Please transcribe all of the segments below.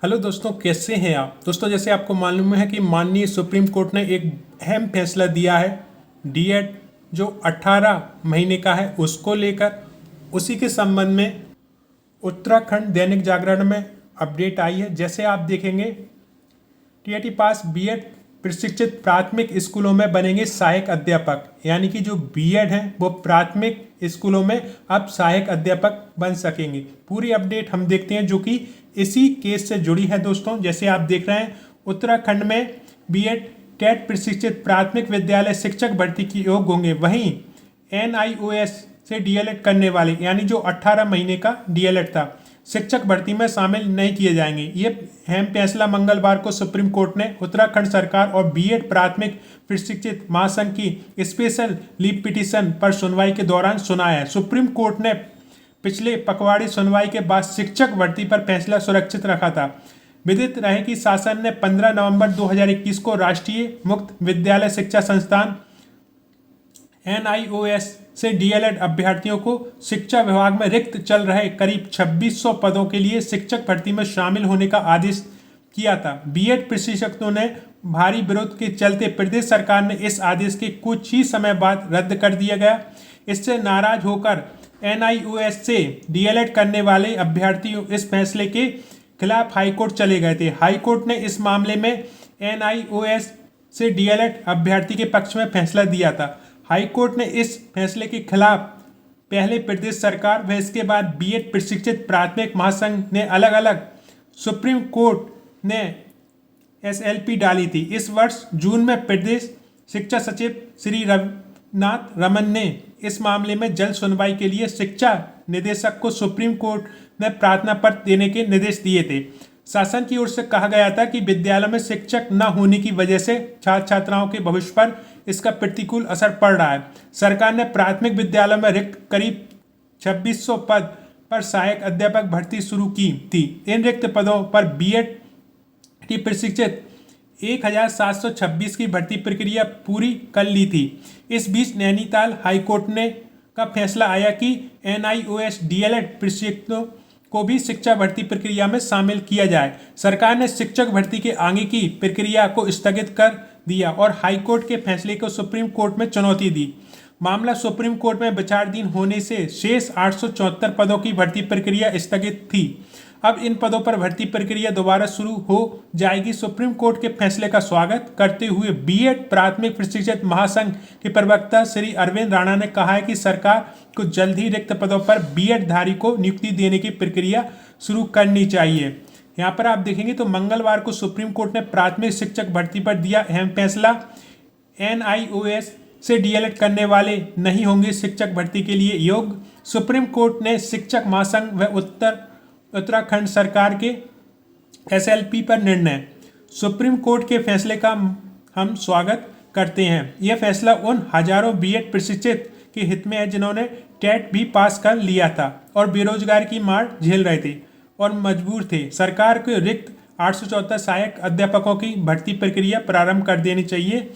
Hello दोस्तों, कैसे हैं आप दोस्तों। जैसे आपको मालूम है कि माननीय सुप्रीम कोर्ट ने एक अहम फैसला दिया है डीएड जो 18 महीने का है उसको लेकर। उसी के संबंध में उत्तराखंड दैनिक जागरण में अपडेट आई है। जैसे आप देखेंगे टीईटी पास बीएड प्रशिक्षित प्राथमिक स्कूलों में बनेंगे सहायक अध्यापक, यानी कि जो बीएड हैं वो प्राथमिक स्कूलों में अब सहायक अध्यापक बन सकेंगे। पूरी अपडेट हम देखते हैं जो कि इसी केस से जुड़ी है दोस्तों। जैसे आप देख रहे हैं उत्तराखंड में बीएड टेट प्रशिक्षित प्राथमिक विद्यालय शिक्षक भर्ती की योग्य होंगे, वहीं एनआईओएस से डीएलएड करने वाले यानी जो 18 महीने का डीएलएड था शिक्षक भर्ती में शामिल नहीं किए जाएंगे। ये अहम फैसला मंगलवार को सुप्रीम कोर्ट ने उत्तराखंड सरकार और बीएड प्राथमिक प्रशिक्षित महासंघ की स्पेशल लीव पिटीशन पर सुनवाई के दौरान सुनाया है। सुप्रीम कोर्ट ने पिछले पखवाड़ी सुनवाई के बाद शिक्षक भर्ती पर फैसला सुरक्षित रखा था। विदित रहे कि शासन ने 15 नवंबर 2021 को राष्ट्रीय मुक्त विद्यालय शिक्षा संस्थान एनआईओएस से डीएलएड अभ्यर्थियों को शिक्षा विभाग में रिक्त चल रहे करीब 2600 पदों के लिए शिक्षक भर्ती में शामिल होने का आदेश किया था। बीएड प्रशिक्षकों ने भारी विरोध के चलते प्रदेश सरकार ने इस आदेश के कुछ ही समय बाद रद्द कर दिया गया। इससे नाराज होकर एनआईओएस से डीएलएड करने वाले अभ्यर्थी इस फैसले के खिलाफ हाईकोर्ट चले गए थे। हाईकोर्ट ने इस मामले में एनआईओएस से डीएलएड अभ्यर्थी के पक्ष में फैसला दिया था। हाईकोर्ट ने इस फैसले के खिलाफ पहले प्रदेश सरकार व इसके बाद बीएड प्रशिक्षित प्राथमिक महासंघ ने अलग अलग सुप्रीम कोर्ट ने एसएलपी डाली थी। इस वर्ष जून में प्रदेश शिक्षा सचिव श्री रघुनाथ रमन ने इस मामले में जल्द सुनवाई के लिए शिक्षा निदेशक को सुप्रीम कोर्ट में प्रार्थना पत्र देने के निर्देश दिए थे। शासन की ओर से कहा गया था कि विद्यालय में शिक्षक न होने की वजह से छात्र छात्राओं के भविष्य पर इसका प्रतिकूल असर पड़ रहा है। सरकार ने प्राथमिक विद्यालय में रिक्त करीब 2600 पद पर सहायक अध्यापक भर्ती शुरू की थी। इन रिक्त पदों पर बीएड की प्रशिक्षित 1726 की भर्ती प्रक्रिया पूरी कर ली थी। इस बीच नैनीताल हाईकोर्ट ने का फैसला आया कि एनआईओएस डीएलएड प्रशिक्षकों को भी शिक्षा भर्ती प्रक्रिया में शामिल किया जाए। सरकार ने शिक्षक भर्ती के आगे की प्रक्रिया को स्थगित कर दिया और हाईकोर्ट के फैसले को सुप्रीम कोर्ट में चुनौती दी। मामला सुप्रीम कोर्ट में विचाराधीन होने से शेष 874 पदों की भर्ती प्रक्रिया स्थगित थी। अब इन पदों पर भर्ती प्रक्रिया दोबारा शुरू हो जाएगी। सुप्रीम कोर्ट के फैसले का स्वागत करते हुए बीएड प्राथमिक प्रशिक्षित महासंघ के प्रवक्ता श्री अरविंद राणा ने कहा है कि सरकार को जल्द ही रिक्त पदों पर बीएड धारी को नियुक्ति देने की प्रक्रिया शुरू करनी चाहिए। यहाँ पर आप देखेंगे तो मंगलवार को सुप्रीम कोर्ट ने प्राथमिक शिक्षक भर्ती पर दिया अहम फैसला। एनआईओएस से डीएलएड करने वाले नहीं होंगे शिक्षक भर्ती के लिए योग्य। सुप्रीम कोर्ट ने शिक्षक महासंघ व उत्तराखंड सरकार के एसएलपी पर निर्णय। सुप्रीम कोर्ट के फैसले का हम स्वागत करते हैं। यह फैसला उन हजारों बीएड प्रशिक्षित के हित में है जिन्होंने टेट भी पास कर लिया था और बेरोजगार की मार झेल रहे थे और मजबूर थे। सरकार को रिक्त 874 सहायक अध्यापकों की भर्ती प्रक्रिया प्रारंभ कर देनी चाहिए।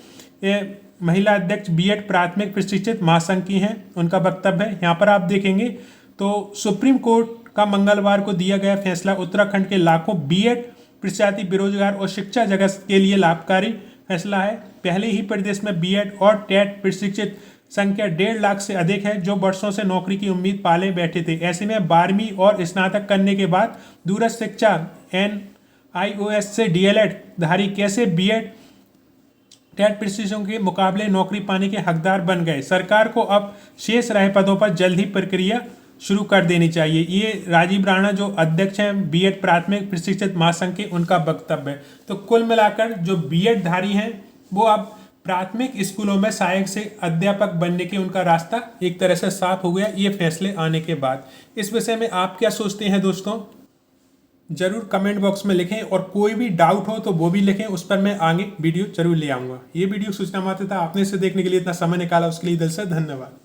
ये महिला अध्यक्ष बीएड प्राथमिक प्रशिक्षित महासंघ की हैं, उनका वक्तव्य है। यहाँ पर आप देखेंगे तो सुप्रीम कोर्ट का मंगलवार को दिया गया फैसला उत्तराखंड के लाखों बीएड प्रशिक्षार्थी बेरोजगार और शिक्षा जगत के लिए लाभकारी फैसला है। पहले ही प्रदेश में बीएड और टेट प्रशिक्षित संख्या 1.5 लाख से अधिक है जो वर्षों से नौकरी की उम्मीद पाले बैठे थे। ऐसे में 12वीं और स्नातक करने के बाद दूरस्थ शिक्षा एनआईओएस से डीएलएड धारी कैसे बीएड टेट प्रशिक्षकों के मुकाबले नौकरी पाने के हकदार बन गए। सरकार को अब शेष रहे पदों पर जल्द ही प्रक्रिया शुरू कर देनी चाहिए। ये राजीव राणा जो अध्यक्ष हैं बीएड प्राथमिक प्रशिक्षित महासंघ के, उनका वक्तव्य है। तो कुल मिलाकर जो बीएड धारी हैं वो अब प्राथमिक स्कूलों में सहायक से अध्यापक बनने के उनका रास्ता एक तरह से साफ हो गया ये फैसले आने के बाद। इस विषय में आप क्या सोचते हैं दोस्तों, जरूर कमेंट बॉक्स में लिखें और कोई भी डाउट हो तो वो भी लिखें, उस पर मैं आगे वीडियो जरूर ले आऊँगा। ये वीडियो सूचना मात्र था। आपने इसे देखने के लिए इतना समय निकाला उसके लिए दिल से धन्यवाद।